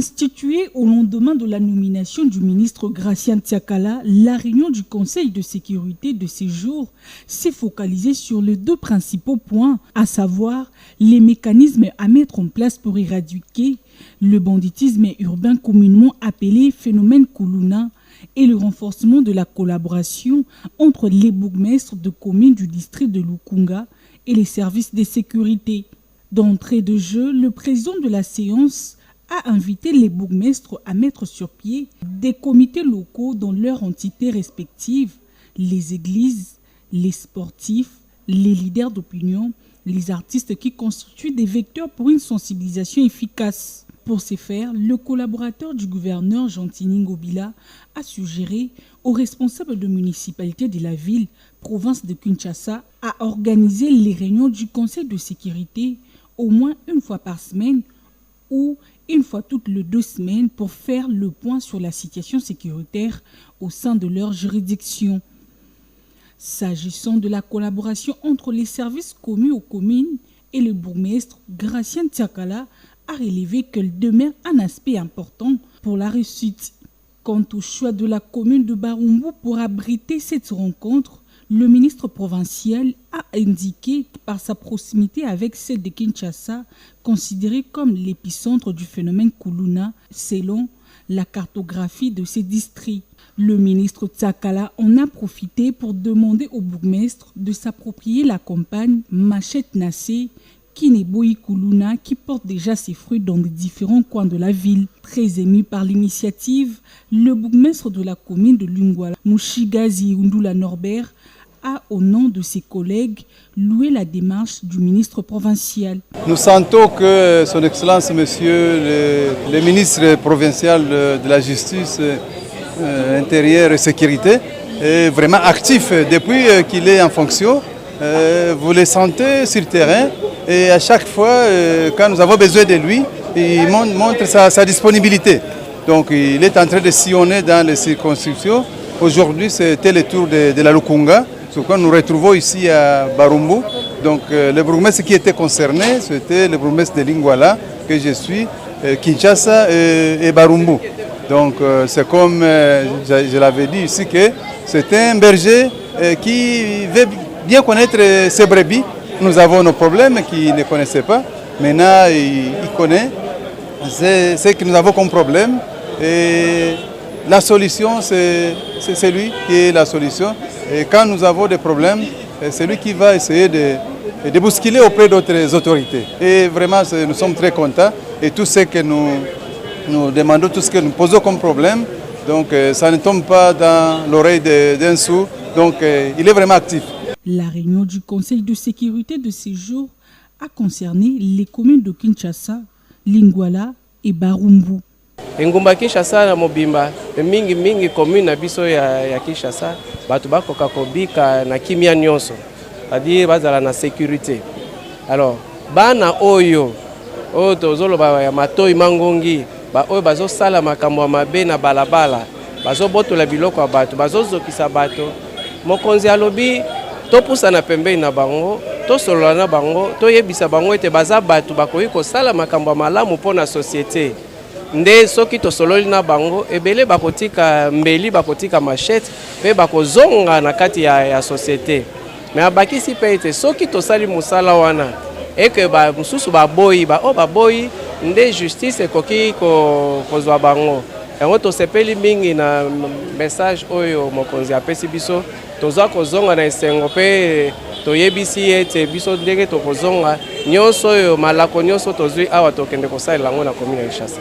Instituée au lendemain de la nomination du ministre Gracien Tiakala, la réunion du Conseil de sécurité de ces jours s'est focalisée sur les deux principaux points, à savoir les mécanismes à mettre en place pour éradiquer le banditisme urbain communément appelé phénomène Kuluna et le renforcement de la collaboration entre les bourgmestres de communes du district de Lukunga et les services de sécurité. D'entrée de jeu, le président de la séance a invité les bourgmestres à mettre sur pied des comités locaux dans leurs entités respectives, les églises, les sportifs, les leaders d'opinion, les artistes qui constituent des vecteurs pour une sensibilisation efficace. Pour ce faire, le collaborateur du gouverneur Jean-Tini Ngobila a suggéré aux responsables de municipalité de la ville, province de Kinshasa, à organiser les réunions du Conseil de sécurité au moins une fois par semaine ou une fois toutes les 2 semaines pour faire le point sur la situation sécuritaire au sein de leur juridiction. S'agissant de la collaboration entre les services commis aux communes et le bourgmestre, Gracien Tiakala a relevé qu'elle demeure un aspect important pour la réussite. Quant au choix de la commune de Barumbu pour abriter cette rencontre, le ministre provincial a indiqué par sa proximité avec celle de Kinshasa, considérée comme l'épicentre du phénomène Kuluna, selon la cartographie de ces districts. Le ministre Tiakala en a profité pour demander au bourgmestre de s'approprier la campagne Machette Nassé, Kineboyi Kuluna, qui porte déjà ses fruits dans les différents coins de la ville. Très ému par l'initiative, le bourgmestre de la commune de Lungwala, Mushigazi Undula Norbert, a, au nom de ses collègues, loué la démarche du ministre provincial. Nous sentons que son Excellence, Monsieur le ministre provincial de la Justice, Intérieure et Sécurité, est vraiment actif depuis qu'il est en fonction. Vous le sentez sur le terrain et à chaque fois, quand nous avons besoin de lui, il montre sa disponibilité. Donc il est en train de sillonner dans les circonscriptions. Aujourd'hui, c'était le tour de la Lukunga. Sur quoi nous retrouvons ici à Barumbu. Donc le bourgmestre qui était concerné, c'était le bourgmestre de Lingwala, que je suis, Kinshasa et Barumbu. Donc c'est comme je l'avais dit ici, que c'est un berger qui veut bien connaître ses brebis. Nous avons nos problèmes qu'il ne connaissait pas. Maintenant, il connaît ce que nous avons comme problème. Et la solution, c'est lui qui est la solution. Et quand nous avons des problèmes, c'est lui qui va essayer de bousculer auprès d'autres autorités. Et vraiment, nous sommes très contents. Et tout ce que nous demandons, tout ce que nous posons comme problème, donc ça ne tombe pas dans l'oreille d'un sourd. Donc il est vraiment actif. La réunion du Conseil de sécurité de ces jours a concerné les communes de Kinshasa, Lingwala et Barumbu. Engumba Kinshasa na mobimba mingi commune na biso ya Kinshasa batu bakoka kobika na kimia nyonso c'est-à-dire bazala na sécurité. Alors bana oyo tozoloba ya matoi mangongi ba oyo bazosala makambo mabe na balabala bazobotola biloko ya bato bazozokisa bato mokonzi alobi topusa na pembeni na bango tosolola na bango toyebisa bango ete baza bato bakoki kosala makambo malamu mpona société. Nde soki tosololi na bango ebele bakotika mbeli bakotika machette pe bakozonga na kati ya société. Mais abakisi pe ete soki tosali musala wana eke ba mususu baboyi baboyi nde justice ekoki kozwa bango. Yango tosepeli mingi na message oyo mokonzi apesi biso tozwa kozonga na esengo pe toyebisi ete biso ndenge tokozonga nyonso oyo malako nyonso tozwi awa tokende kosalela yango na commune ya Kinshasa.